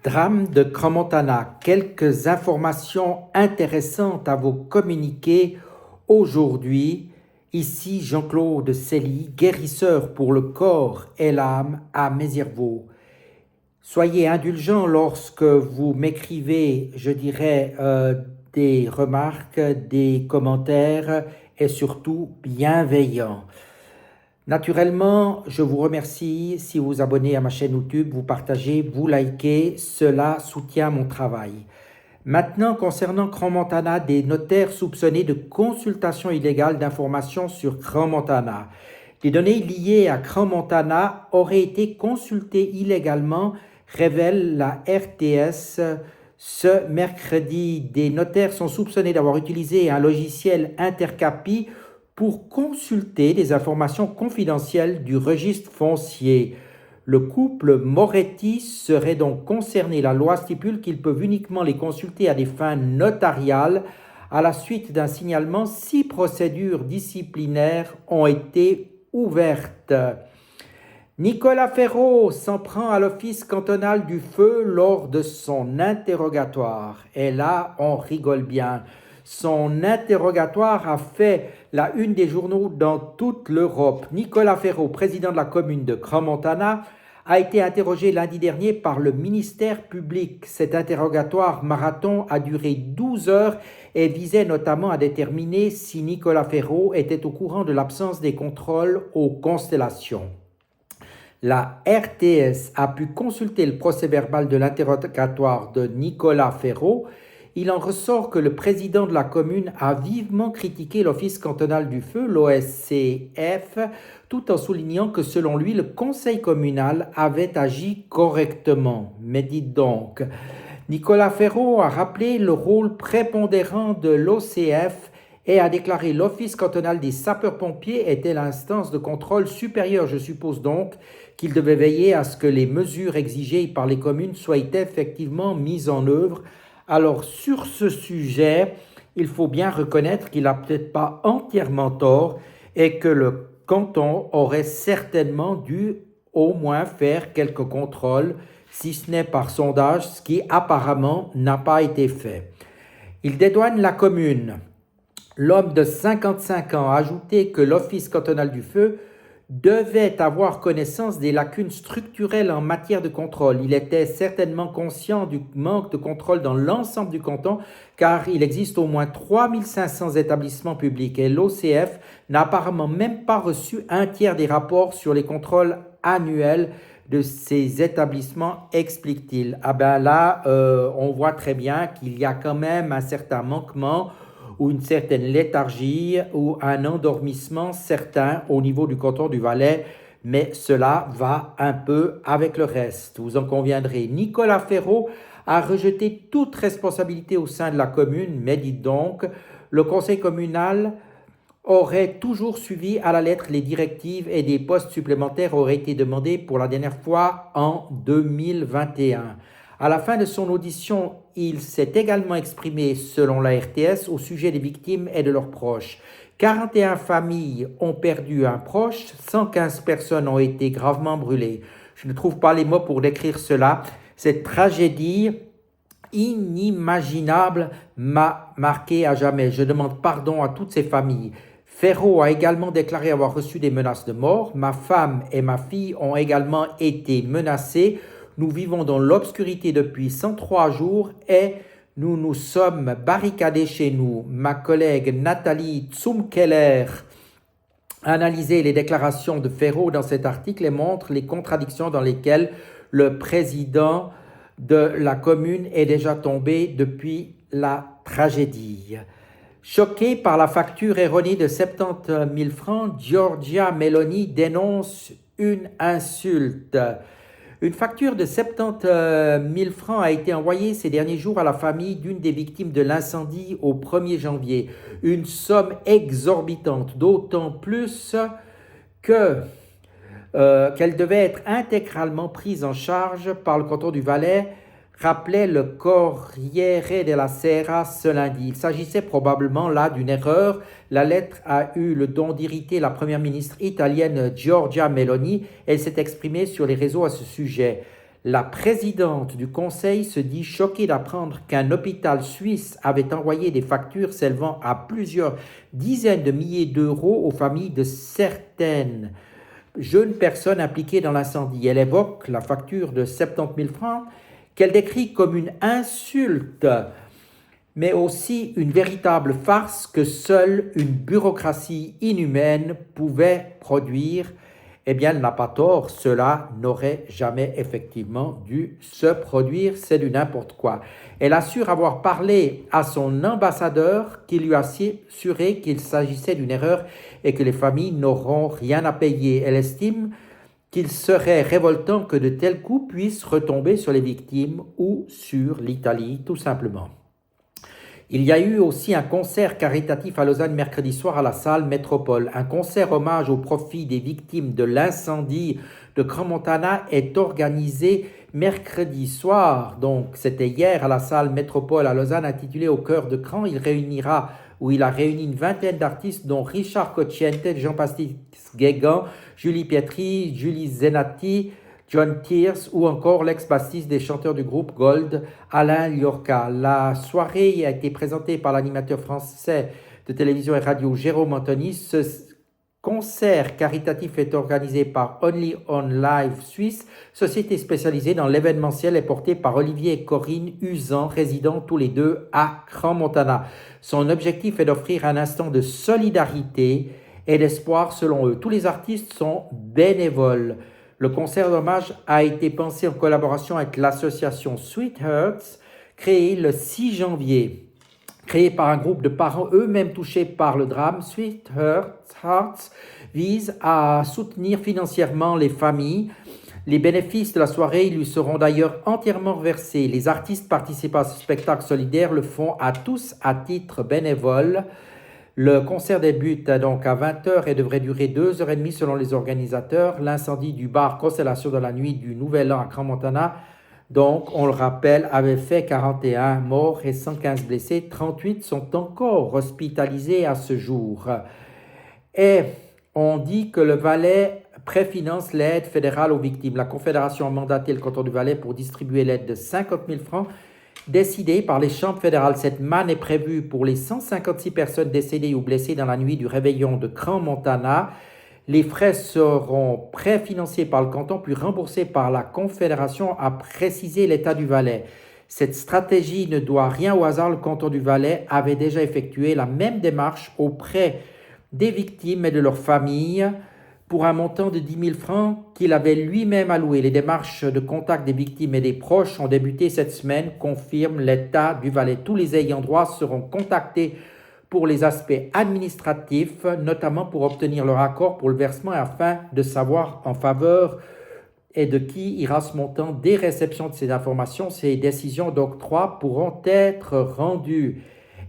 Drame de Crans-Montana. Quelques informations intéressantes à vous communiquer aujourd'hui. Ici Jean-Claude Célie, guérisseur pour le corps et l'âme à Mézirvaux. Soyez indulgents lorsque vous m'écrivez, je dirais, des remarques, des commentaires et surtout bienveillants. Naturellement, je vous remercie si vous vous abonnez à ma chaîne YouTube, vous partagez, vous likez, cela soutient mon travail. Maintenant, concernant Crans-Montana, des notaires soupçonnés de consultation illégale d'informations sur Crans-Montana. Les données liées à Crans-Montana auraient été consultées illégalement, révèle la RTS. Ce mercredi, des notaires sont soupçonnés d'avoir utilisé un logiciel Intercapi pour consulter des informations confidentielles du registre foncier. Le couple Moretti serait donc concerné. La loi stipule qu'ils peuvent uniquement les consulter à des fins notariales. À la suite d'un signalement, 6 procédures disciplinaires ont été ouvertes. Nicolas Ferraud s'en prend à l'Office cantonal du feu lors de son interrogatoire. Et là, on rigole bien. Son interrogatoire a fait la une des journaux dans toute l'Europe. Nicolas Ferraud, président de la commune de Crans-Montana, a été interrogé lundi dernier par le ministère public. Cet interrogatoire marathon a duré 12 heures et visait notamment à déterminer si Nicolas Ferraud était au courant de l'absence des contrôles aux constellations. La RTS a pu consulter le procès-verbal de l'interrogatoire de Nicolas Ferraud. Il en ressort que le président de la commune a vivement critiqué l'Office cantonal du feu, l'OSCF, tout en soulignant que selon lui, le conseil communal avait agi correctement. Mais dites donc, Nicolas Ferraud a rappelé le rôle prépondérant de l'OCF et a déclaré l'Office cantonal des sapeurs-pompiers était l'instance de contrôle supérieure. Je suppose donc qu'il devait veiller à ce que les mesures exigées par les communes soient effectivement mises en œuvre. Alors, sur ce sujet, il faut bien reconnaître qu'il n'a peut-être pas entièrement tort et que le canton aurait certainement dû au moins faire quelques contrôles, si ce n'est par sondage, ce qui apparemment n'a pas été fait. Il dédouane la commune. L'homme de 55 ans a ajouté que l'Office cantonal du feu devait avoir connaissance des lacunes structurelles en matière de contrôle. Il était certainement conscient du manque de contrôle dans l'ensemble du canton car il existe au moins 3500 établissements publics et l'OCF n'a apparemment même pas reçu un tiers des rapports sur les contrôles annuels de ces établissements, explique-t-il. Ah ben là, on voit très bien qu'il y a quand même un certain manquement ou une certaine léthargie ou un endormissement certain au niveau du canton du Valais, mais cela va un peu avec le reste. Vous en conviendrez. Nicolas Ferraud a rejeté toute responsabilité au sein de la commune, mais dites donc, le conseil communal aurait toujours suivi à la lettre les directives et des postes supplémentaires auraient été demandés pour la dernière fois en 2021. À la fin de son audition, il s'est également exprimé, selon la RTS, au sujet des victimes et de leurs proches. 41 familles ont perdu un proche, 115 personnes ont été gravement brûlées. Je ne trouve pas les mots pour décrire cela. Cette tragédie inimaginable m'a marqué à jamais. Je demande pardon à toutes ces familles. Ferraud a également déclaré avoir reçu des menaces de mort. Ma femme et ma fille ont également été menacées. Nous vivons dans l'obscurité depuis 103 jours et nous nous sommes barricadés chez nous. Ma collègue Nathalie Tsumkeller a analysé les déclarations de Ferraud dans cet article et montre les contradictions dans lesquelles le président de la commune est déjà tombé depuis la tragédie. Choquée par la facture erronée de 70 000 francs, Giorgia Meloni dénonce une insulte. Une facture de 70 000 francs a été envoyée ces derniers jours à la famille d'une des victimes de l'incendie au 1er janvier. Une somme exorbitante, d'autant plus qu'elle devait être intégralement prise en charge par le canton du Valais, rappelait le Corriere della Sera ce lundi. Il s'agissait probablement là d'une erreur. La lettre a eu le don d'irriter la première ministre italienne Giorgia Meloni. Elle s'est exprimée sur les réseaux à ce sujet. La présidente du conseil se dit choquée d'apprendre qu'un hôpital suisse avait envoyé des factures s'élevant à plusieurs dizaines de milliers d'euros aux familles de certaines jeunes personnes impliquées dans l'incendie. Elle évoque la facture de 70 000 francs qu'elle décrit comme une insulte, mais aussi une véritable farce que seule une bureaucratie inhumaine pouvait produire. Eh bien, elle n'a pas tort, cela n'aurait jamais effectivement dû se produire, c'est du n'importe quoi. Elle assure avoir parlé à son ambassadeur qui lui a assuré qu'il s'agissait d'une erreur et que les familles n'auront rien à payer. Elle estime qu'il serait révoltant que de tels coups puissent retomber sur les victimes ou sur l'Italie, tout simplement. Il y a eu aussi un concert caritatif à Lausanne mercredi soir à la salle Métropole. Un concert hommage au profit des victimes de l'incendie de Crans-Montana est organisé mercredi soir. Donc, c'était hier à la salle Métropole à Lausanne, intitulé Au cœur de Crans. Il a réuni une vingtaine d'artistes, dont Richard Cocciante, Jean-Baptiste Guégan, Julie Pietri, Julie Zenati, John Tears ou encore l'ex-bassiste des chanteurs du groupe Gold, Alain Liorca. La soirée a été présentée par l'animateur français de télévision et radio Jérôme Anthony. Ce concert caritatif est organisé par Only On Live Suisse, société spécialisée dans l'événementiel et portée par Olivier et Corinne Usan, résidant tous les deux à Crans-Montana. Son objectif est d'offrir un instant de solidarité et d'espoir selon eux. Tous les artistes sont bénévoles. Le concert d'hommage a été pensé en collaboration avec l'association Sweethearts, créée le 6 janvier. Créée par un groupe de parents eux-mêmes touchés par le drame, Sweethearts vise à soutenir financièrement les familles. Les bénéfices de la soirée lui seront d'ailleurs entièrement reversés. Les artistes participant à ce spectacle solidaire le font à tous à titre bénévole. Le concert débute donc à 20h et devrait durer 2h30 selon les organisateurs. L'incendie du bar Constellation de la nuit du Nouvel An à Crans-Montana, donc on le rappelle, avait fait 41 morts et 115 blessés. 38 sont encore hospitalisés à ce jour. Et on dit que le Valais préfinance l'aide fédérale aux victimes. La Confédération a mandaté le canton du Valais pour distribuer l'aide de 50 000 francs décidée par les chambres fédérales. Cette manne est prévue pour les 156 personnes décédées ou blessées dans la nuit du réveillon de Crans-Montana. Les frais seront préfinancés par le canton puis remboursés par la Confédération, a précisé l'État du Valais. Cette stratégie ne doit rien au hasard. Le canton du Valais avait déjà effectué la même démarche auprès des victimes et de leurs familles pour un montant de 10 000 francs qu'il avait lui-même alloué. Les démarches de contact des victimes et des proches ont débuté cette semaine, confirme l'État du Valais. Tous les ayants droit seront contactés pour les aspects administratifs, notamment pour obtenir leur accord pour le versement et afin de savoir en faveur et de qui ira ce montant. Dès réception de ces informations, ces décisions d'octroi pourront être rendues.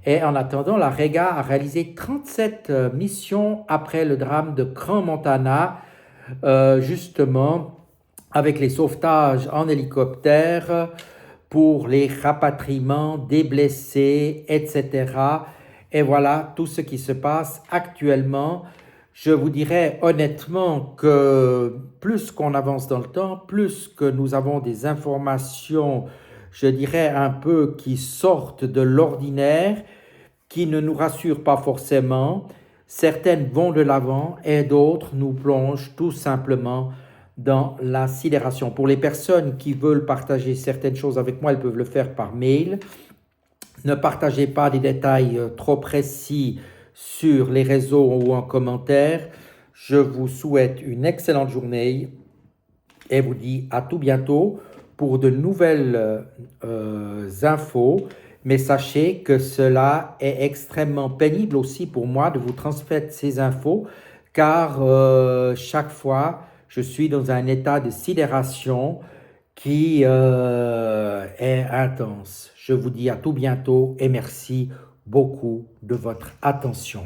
Et en attendant, la Rega a réalisé 37 missions après le drame de Crans-Montana, justement avec les sauvetages en hélicoptère pour les rapatriements des blessés, etc. Et voilà tout ce qui se passe actuellement. Je vous dirais honnêtement que plus qu'on avance dans le temps, plus que nous avons des informations, je dirais un peu qui sortent de l'ordinaire, qui ne nous rassurent pas forcément. Certaines vont de l'avant et d'autres nous plongent tout simplement dans la sidération. Pour les personnes qui veulent partager certaines choses avec moi, elles peuvent le faire par mail. Ne partagez pas des détails trop précis sur les réseaux ou en commentaire. Je vous souhaite une excellente journée et vous dis à tout bientôt pour de nouvelles infos. Mais sachez que cela est extrêmement pénible aussi pour moi de vous transmettre ces infos car chaque fois, je suis dans un état de sidération qui est intense. Je vous dis à tout bientôt et merci beaucoup de votre attention.